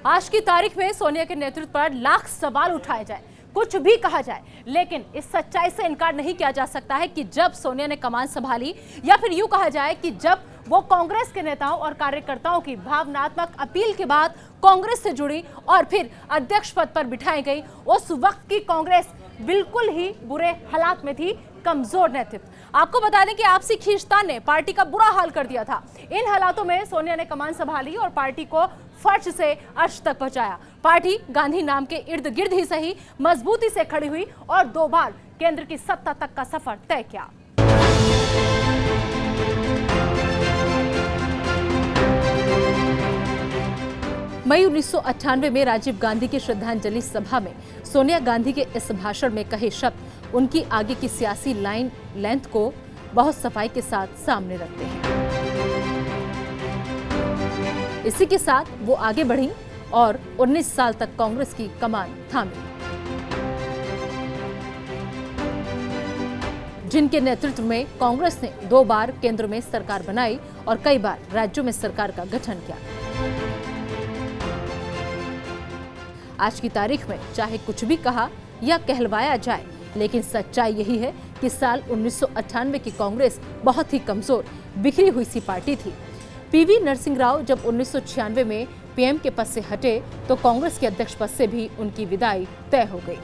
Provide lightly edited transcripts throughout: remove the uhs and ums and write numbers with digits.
आज की तारीख में सोनिया के नेतृत्व पर लाख सवाल उठाए जाए, कुछ भी कहा जाए, लेकिन इस सच्चाई से इनकार नहीं किया जा सकता है कि जब सोनिया ने कमान संभाली, या फिर यूं कहा जाए कि जब वो कांग्रेस के नेताओं और कार्यकर्ताओं की भावनात्मक अपील के बाद कांग्रेस से जुड़ी और फिर अध्यक्ष पद पर बिठाई गई, उस वक्त की कांग्रेस बिल्कुल ही बुरे हालात में थी, कमजोर नेतृत्व। आपको बता दें कि आपसी खींचतान ने पार्टी का बुरा हाल कर दिया था। इन हालातों में सोनिया ने कमान संभाली और पार्टी को फर्श से अर्श तक पहुंचाया। पार्टी गांधी नाम के इर्द गिर्द ही सही मजबूती से खड़ी हुई और 2 बार केंद्र की सत्ता तक का सफर तय किया। मई 1998 में राजीव गांधी की श्रद्धांजलि सभा में सोनिया गांधी के इस भाषण में कहे शब्द उनकी आगे की सियासी लाइन लेंथ को बहुत सफाई के साथ सामने रखते हैं। इसी के साथ वो आगे बढ़ी और 19 साल तक कांग्रेस की कमान थामी, जिनके नेतृत्व में कांग्रेस ने 2 बार केंद्र में सरकार बनाई और कई बार राज्यों में सरकार का गठन किया। आज की तारीख में चाहे कुछ भी कहा या कहलवाया जाए, लेकिन सच्चाई यही है कि साल 1998 की कांग्रेस बहुत ही कमजोर, बिखरी हुई सी पार्टी थी। पीवी नरसिंह राव जब 1996 में पीएम के पद से हटे तो कांग्रेस के अध्यक्ष पद से भी उनकी विदाई तय हो गई।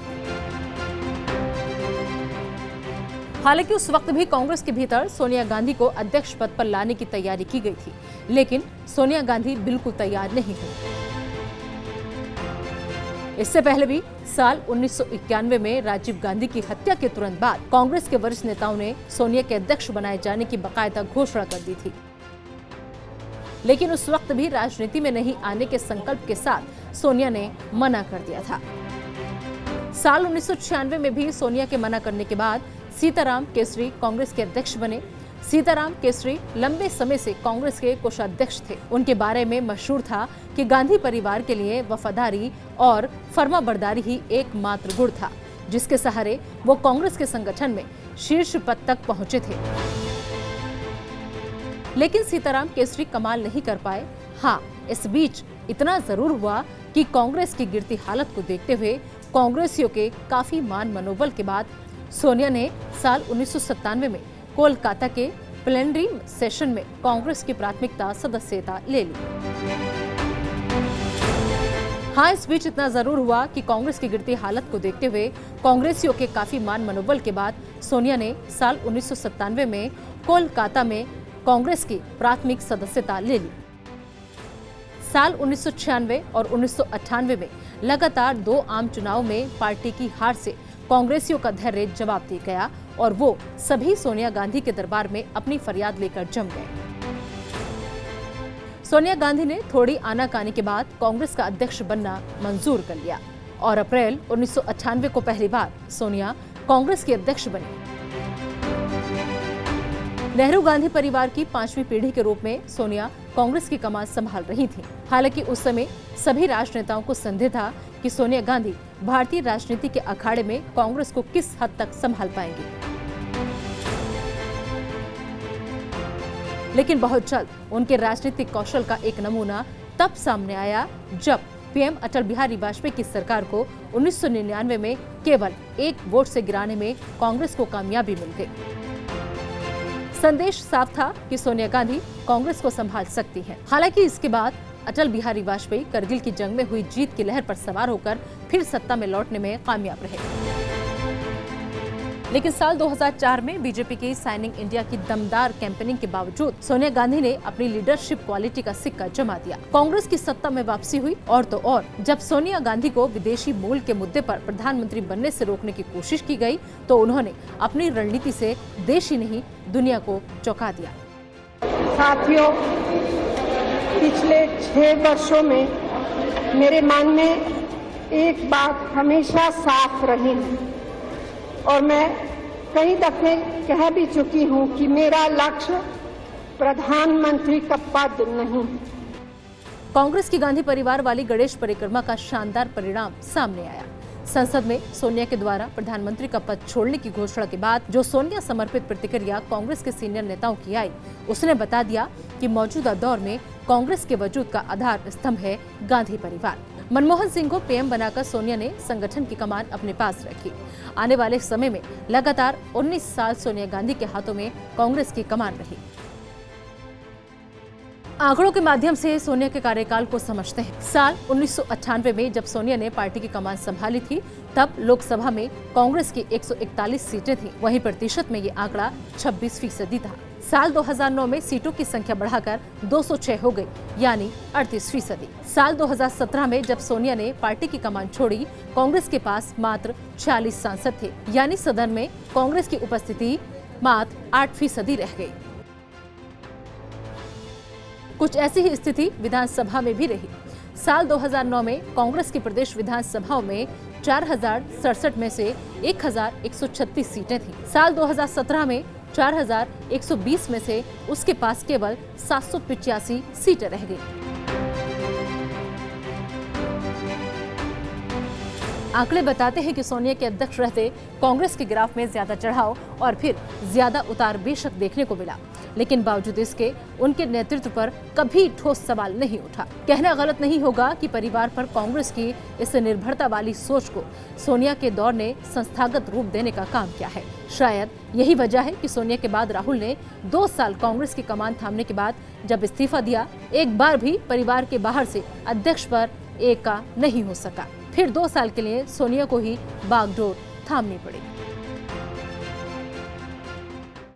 हालांकि उस वक्त भी कांग्रेस के भीतर सोनिया गांधी को अध्यक्ष पद पर लाने की तैयारी की गई थी, लेकिन सोनिया गांधी बिल्कुल तैयार नहीं हुई। इससे पहले भी साल 1991 में राजीव गांधी की हत्या के तुरंत बाद कांग्रेस के वरिष्ठ नेताओं ने सोनिया के अध्यक्ष बनाए जाने की बाकायदा घोषणा कर दी थी, लेकिन उस वक्त भी राजनीति में नहीं आने के संकल्प के साथ सोनिया ने मना कर दिया था। साल 1996 में भी सोनिया के मना करने के बाद सीताराम केसरी कांग्रेस के अध्यक्ष बने। सीताराम केसरी लंबे समय से कांग्रेस के कोषाध्यक्ष थे। उनके बारे में मशहूर था कि गांधी परिवार के लिए वफादारी और फर्माबरदारी ही एकमात्र गुण था, जिसके सहारे वो कांग्रेस के संगठन में शीर्ष पद तक पहुंचे थे। लेकिन सीताराम केसरी कमाल नहीं कर पाए। हाँ, इस बीच इतना जरूर हुआ कि कांग्रेस की गिरती हालत को देखते हुए कांग्रेसियों के काफी मान मनोबल के बाद सोनिया ने साल 1997 में कोलकाता के प्लेनरी सेशन में कांग्रेस की प्राथमिकता सदस्यता ले ली। हाँ, इस बीच इतना जरूर हुआ कि कांग्रेस की गिरती हालत को देखते हुए कांग्रेसियों के काफी मान मनोबल के बाद सोनिया ने साल 1997 में कोलकाता में कांग्रेस की प्राथमिक सदस्यता ले ली। साल 1996 और 1998 में लगातार 2 आम चुनाव में पार्टी की हार से कांग्रेसियों का धैर्य जवाब दिया गया और वो सभी सोनिया गांधी के दरबार में अपनी फरियाद लेकर जम गए। सोनिया गांधी ने थोड़ी आनाकानी के बाद कांग्रेस का अध्यक्ष बनना मंजूर कर लिया और अप्रैल 1998 को पहली बार सोनिया कांग्रेस की अध्यक्ष बनी। नेहरू गांधी परिवार की 5वीं पीढ़ी के रूप में सोनिया कांग्रेस की कमान संभाल रही थी। हालांकि उस समय सभी राजनेताओं को संदेह था कि सोनिया गांधी भारतीय राजनीति के अखाड़े में कांग्रेस को किस हद तक संभाल पाएंगी। लेकिन बहुत जल्द उनके राजनीतिक कौशल का एक नमूना तब सामने आया जब पीएम अटल बिहारी वाजपेयी की सरकार को 1999 में केवल 1 वोट से गिराने में कांग्रेस को कामयाबी मिल गई। संदेश साफ था कि सोनिया गांधी कांग्रेस को संभाल सकती हैं। हालांकि इसके बाद अटल बिहारी वाजपेयी करगिल की जंग में हुई जीत की लहर पर सवार होकर फिर सत्ता में लौटने में कामयाब रहे। लेकिन साल 2004 में बीजेपी की साइनिंग इंडिया की दमदार कैंपेनिंग के बावजूद सोनिया गांधी ने अपनी लीडरशिप क्वालिटी का सिक्का जमा दिया। कांग्रेस की सत्ता में वापसी हुई और तो और जब सोनिया गांधी को विदेशी मूल के मुद्दे पर प्रधानमंत्री बनने से रोकने की कोशिश की गई तो उन्होंने अपनी रणनीति से देश ही नहीं दुनिया को चौंका दिया। साथियों, पिछले 6 वर्षों में मेरे मन में एक बात हमेशा साफ रही और मैं कई दफे कह भी चुकी हूं कि मेरा लक्ष्य प्रधानमंत्री का पद नहीं। कांग्रेस की गांधी परिवार वाली गणेश परिक्रमा का शानदार परिणाम सामने आया। संसद में सोनिया के द्वारा प्रधानमंत्री का पद छोड़ने की घोषणा के बाद जो सोनिया समर्पित प्रतिक्रिया कांग्रेस के सीनियर नेताओं की आई, उसने बता दिया कि मौजूदा दौर में कांग्रेस के वजूद का आधार स्तंभ है गांधी परिवार। मनमोहन सिंह को पीएम बनाकर सोनिया ने संगठन की कमान अपने पास रखी। आने वाले समय में लगातार 19 साल सोनिया गांधी के हाथों में कांग्रेस की कमान रही। आंकड़ों के माध्यम से सोनिया के कार्यकाल को समझते हैं। साल 1998 में जब सोनिया ने पार्टी की कमान संभाली थी, तब लोकसभा में कांग्रेस की 141 सीटें थीं। वहीं प्रतिशत में ये आंकड़ा 26% था। साल 2009 में सीटों की संख्या बढ़ाकर 206 हो गई, यानी 38%। साल 2017 में जब सोनिया ने पार्टी की कमान छोड़ी, कांग्रेस के पास मात्र 46 सांसद थे, यानी सदन में कांग्रेस की उपस्थिति मात्र 8% रह गई। कुछ ऐसी ही स्थिति विधानसभा में भी रही। साल 2009 में कांग्रेस की प्रदेश विधानसभाओं में 4067 में से 1136 सीटें थीं। साल 2017 में 4120 में से उसके पास केवल 785 सीटें रह गईं। आंकड़े बताते हैं कि सोनिया के अध्यक्ष रहते कांग्रेस के ग्राफ में ज्यादा चढ़ाव और फिर ज्यादा उतार बेशक देखने को मिला, लेकिन बावजूद इसके उनके नेतृत्व पर कभी ठोस सवाल नहीं उठा। कहना गलत नहीं होगा कि परिवार पर कांग्रेस की इस निर्भरता वाली सोच को सोनिया के दौर ने संस्थागत रूप देने का काम किया है। शायद यही वजह है कि सोनिया के बाद राहुल ने 2 साल कांग्रेस की कमान थामने के बाद जब इस्तीफा दिया, एक बार भी परिवार के बाहर से अध्यक्ष पर एका नहीं हो सका। फिर 2 साल के लिए सोनिया को ही बागडोर थामनी पड़ी।